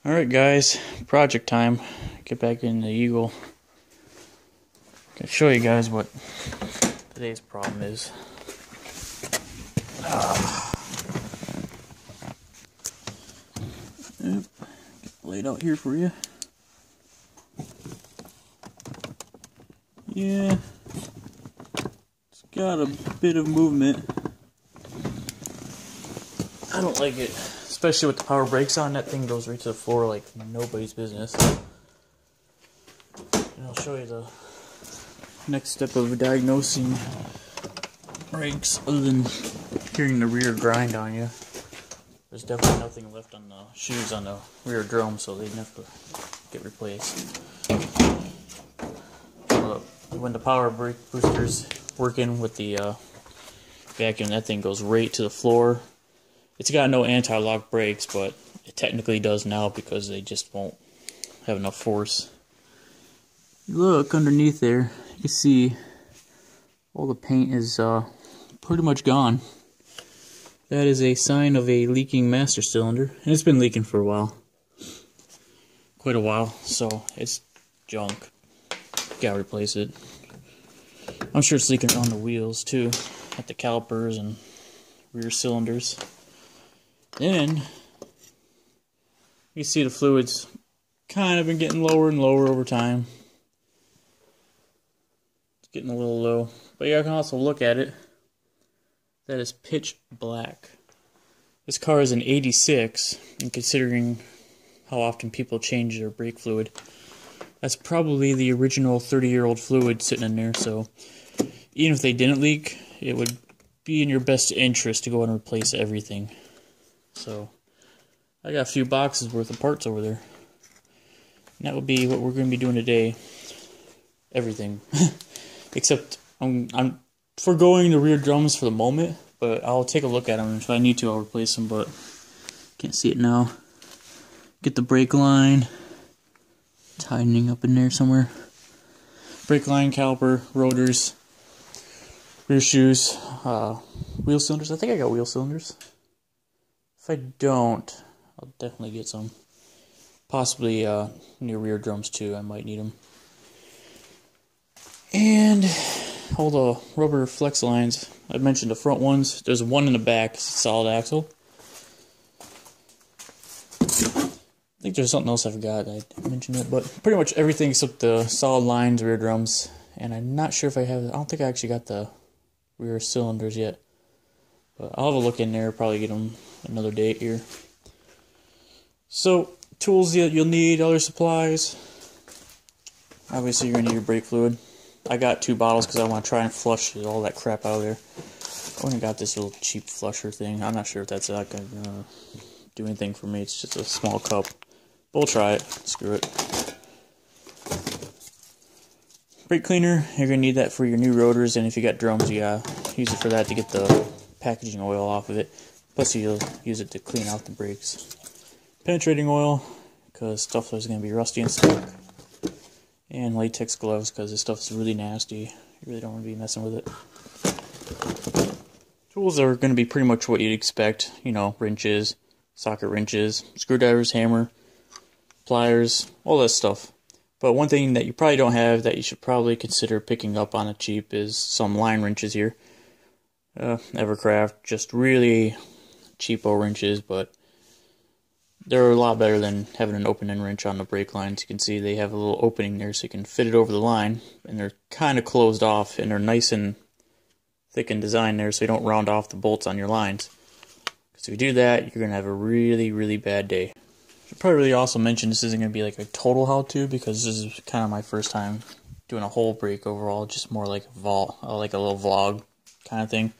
Alright guys, project time. Get back in the Eagle. Gonna show you guys what today's problem is. Yep. Get laid out here for you. Yeah, it's got a bit of movement. I don't like it. Especially with the power brakes on, that thing goes right to the floor like nobody's business. And I'll show you the next step of diagnosing brakes, other than hearing the rear grind on you. There's definitely nothing left on the shoes on the rear drum, so they'd have to get replaced. But when the power brake booster's working with the vacuum, that thing goes right to the floor. It's got no anti-lock brakes, but it technically does now because they just won't have enough force. Look underneath there, you can see all the paint is pretty much gone. That is a sign of a leaking master cylinder, and it's been leaking for a while. Quite a while, so it's junk. Gotta replace it. I'm sure it's leaking on the wheels too, at the calipers and rear cylinders. Then, you see the fluid's kind of been getting lower and lower over time. It's getting a little low. But you can also look at it. That is pitch black. This car is an 86, and considering how often people change their brake fluid, that's probably the original 30-year-old fluid sitting in there. So, even if they didn't leak, it would be in your best interest to go and replace everything. So, I got a few boxes worth of parts over there. And that would be what we're going to be doing today. Everything. Except, I'm foregoing the rear drums for the moment, but I'll take a look at them. If I need to, I'll replace them, but can't see it now. Get the brake line. Tightening up in there somewhere. Brake line, caliper, rotors, rear shoes, wheel cylinders. I think I got wheel cylinders. If I don't, I'll definitely get some. Possibly new rear drums too, I might need them. And all the rubber flex lines. I mentioned the front ones. There's one in the back, it's a solid axle. I think there's something else I forgot, I mentioned it, but pretty much everything except the solid lines, rear drums. And I'm not sure if I don't think I actually got the rear cylinders yet. But I'll have a look in there, probably get them another date here. So, tools you'll need, other supplies. Obviously, you're going to need your brake fluid. I got 2 bottles because I want to try and flush all that crap out of there. I only got this little cheap flusher thing. I'm not sure if that's not going to do anything for me. It's just a small cup. But we'll try it. Screw it. Brake cleaner, you're going to need that for your new rotors, and if you got drums, you got to use it for that to get the packaging oil off of it. Plus, you'll use it to clean out the brakes. Penetrating oil, because stuff is going to be rusty and stuck. And latex gloves, because this stuff is really nasty. You really don't want to be messing with it. Tools are going to be pretty much what you'd expect. You know, wrenches, socket wrenches, screwdrivers, hammer, pliers, all that stuff. But one thing that you probably don't have that you should probably consider picking up on the cheap is some line wrenches here. Evercraft, just really cheapo wrenches, but they're a lot better than having an open-end wrench on the brake lines. You can see they have a little opening there so you can fit it over the line, and they're kind of closed off, and they're nice and thick in design there so you don't round off the bolts on your lines. Because if you do that, you're going to have a really, really bad day. I should probably really also mention this isn't going to be like a total how-to, because this is kind of my first time doing a whole brake overall, just more like a little vlog kind of thing.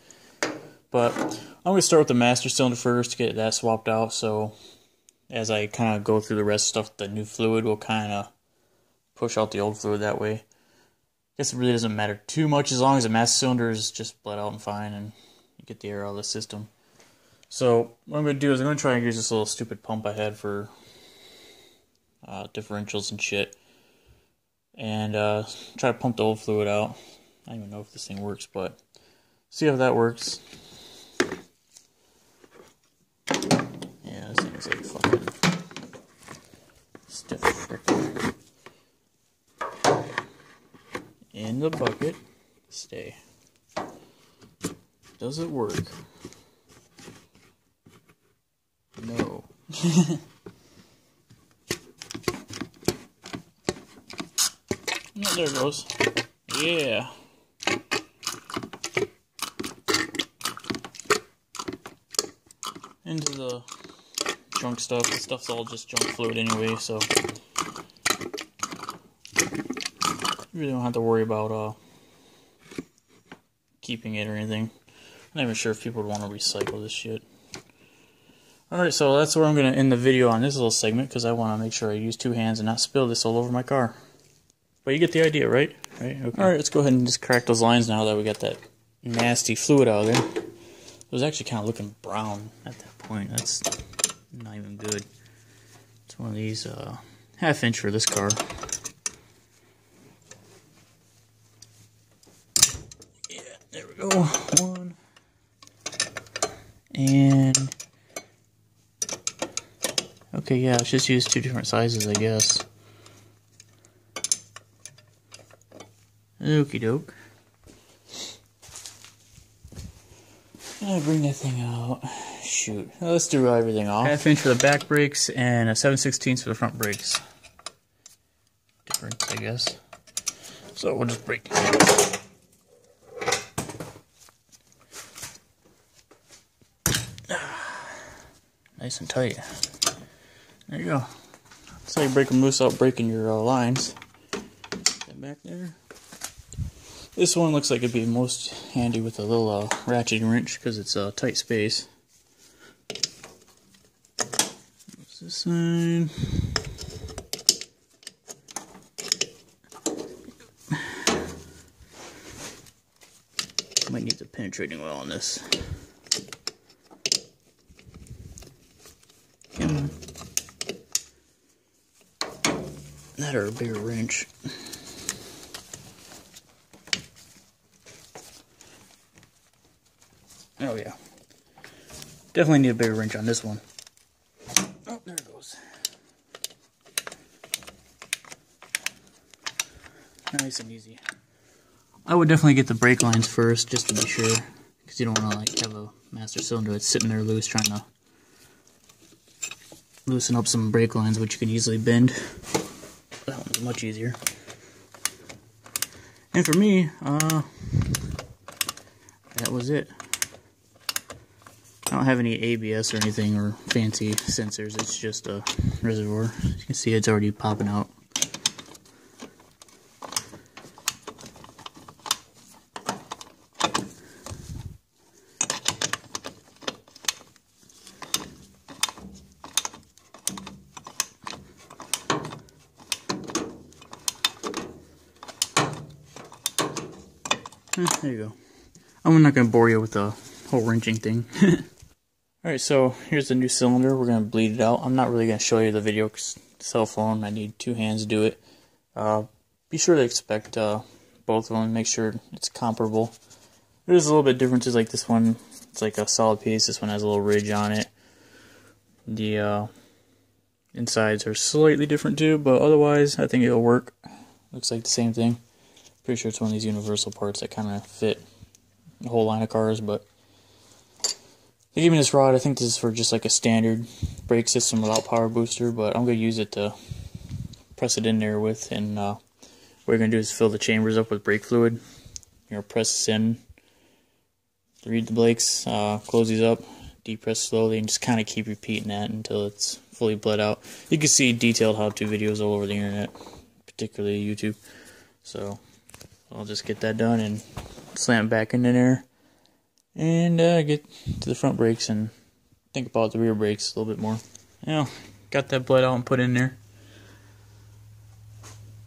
But I'm going to start with the master cylinder first to get that swapped out, so as I kind of go through the rest of stuff, the new fluid will kind of push out the old fluid that way. I guess it really doesn't matter too much as long as the master cylinder is just bled out and fine and you get the air out of the system. So what I'm going to do is I'm going to try and use this little stupid pump I had for differentials and shit. And try to pump the old fluid out. I don't even know if this thing works, but see how that works. Yeah, this thing's like fucking in the bucket. Stay. Does it work? No. Oh, there it goes. Yeah. Into the junk stuff. The stuff's all just junk fluid anyway, so you really don't have to worry about keeping it or anything. I'm not even sure if people would want to recycle this shit. Alright, so that's where I'm going to end the video on this little segment, because I want to make sure I use two hands and not spill this all over my car. But you get the idea, right? Okay. Alright, let's go ahead and just crack those lines now that we got that nasty fluid out of there. It was actually kind of looking brown at that point. That's not even good. It's one of these half-inch for this car. Yeah, there we go. One. And okay, yeah, let's just use two different sizes, I guess. Okie doke. I'll bring that thing out. Shoot. Let's do everything off. Half-inch for the back brakes and a 7/16 for the front brakes. Difference, I guess. So we'll just break it. Nice and tight. There you go. That's how you break them loose without breaking your lines. That back there. This one looks like it'd be most handy with a little ratcheting wrench because it's a tight space. What's this side? Might need the penetrating oil on this. Come on. That or a bigger wrench. Oh yeah. Definitely need a bigger wrench on this one. Oh, there it goes. Nice and easy. I would definitely get the brake lines first, just to be sure. Because you don't want to like have a master cylinder that's sitting there loose trying to loosen up some brake lines, which you can easily bend. That one's much easier. And for me, that was it. I don't have any ABS or anything or fancy sensors, it's just a reservoir. As you can see, it's already popping out. There you go. I'm not going to bore you with the whole wrenching thing. Alright, so here's the new cylinder. We're going to bleed it out. I'm not really going to show you the video because cell phone, I need two hands to do it. Be sure to expect both of them, make sure it's comparable. There's a little bit differences, like this one, it's like a solid piece. This one has a little ridge on it. The insides are slightly different too, but otherwise I think it'll work. Looks like the same thing. Pretty sure it's one of these universal parts that kind of fit the whole line of cars, but they gave me this rod. I think this is for just like a standard brake system without power booster, but I'm going to use it to press it in there with, and what we're going to do is fill the chambers up with brake fluid. You're going to press this in, read the brakes, close these up, depress slowly, and just kind of keep repeating that until it's fully bled out. You can see detailed how-to videos all over the internet, particularly YouTube. So I'll just get that done and slam it back in there and get to the front brakes and think about the rear brakes a little bit more. Got that bled out and put in there.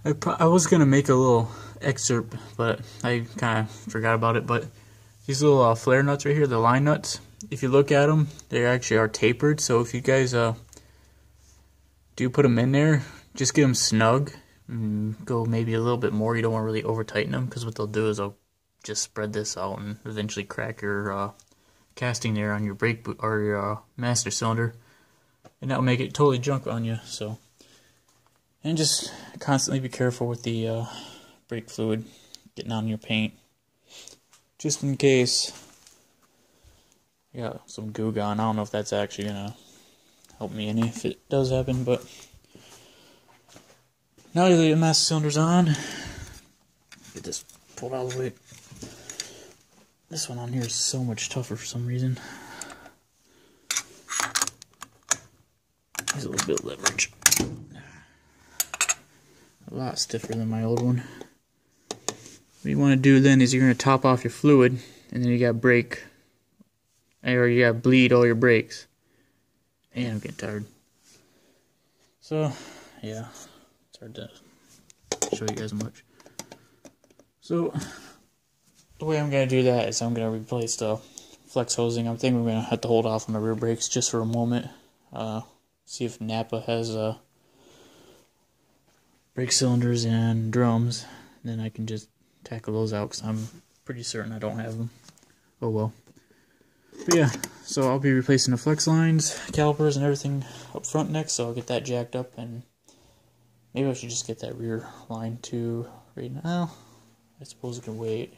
I was going to make a little excerpt, but I kind of forgot about it. But these little flare nuts right here, the line nuts, if you look at them, they actually are tapered. So if you guys do put them in there, just get them snug and go maybe a little bit more. You don't want to really over tighten them, because what they'll do is they'll just spread this out and eventually crack your casting there on your brake or your master cylinder, and that'll make it totally junk on you. So, and just constantly be careful with the brake fluid, getting on your paint. Just in case you got some goo gone. I don't know if that's actually gonna help me any if it does happen, but now that the master cylinder's on, get this pulled out of the way. This one on here is so much tougher for some reason. Needs a little bit of leverage. A lot stiffer than my old one. What you want to do then is you're going to top off your fluid, and then you got to brake, or you got to bleed all your brakes. And I'm getting tired. So, yeah, it's hard to show you guys much. So, the way I'm going to do that is I'm going to replace the flex hosing. I'm thinking we're going to have to hold off on the rear brakes just for a moment. See if Napa has brake cylinders and drums. Then I can just tackle those out because I'm pretty certain I don't have them. Oh well. But yeah, so I'll be replacing the flex lines, calipers, and everything up front next. So I'll get that jacked up, and maybe I should just get that rear line too right now. I suppose I can wait.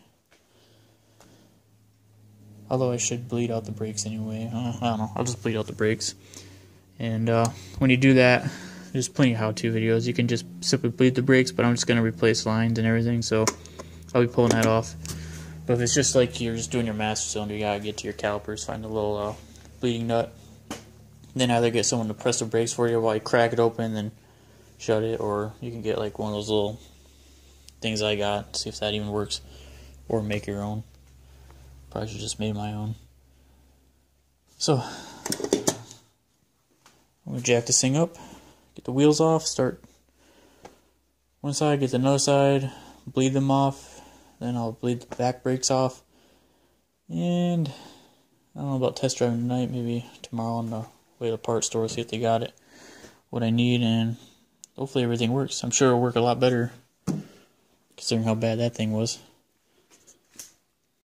Although I should bleed out the brakes anyway. I don't know. I'll just bleed out the brakes. And when you do that, there's plenty of how-to videos. You can just simply bleed the brakes, but I'm just going to replace lines and everything, so I'll be pulling that off. But if it's just like you're just doing your master cylinder, you got to get to your calipers, find a little bleeding nut. Then either get someone to press the brakes for you while you crack it open and then shut it, or you can get like one of those little things I got, see if that even works, or make your own. Probably should just made my own. So, I'm going to jack this thing up, get the wheels off, start one side, get the other side, bleed them off, then I'll bleed the back brakes off, and I don't know about test driving tonight, maybe tomorrow on the way to the parts store, see if they got it, what I need, and hopefully everything works. I'm sure it'll work a lot better, considering how bad that thing was.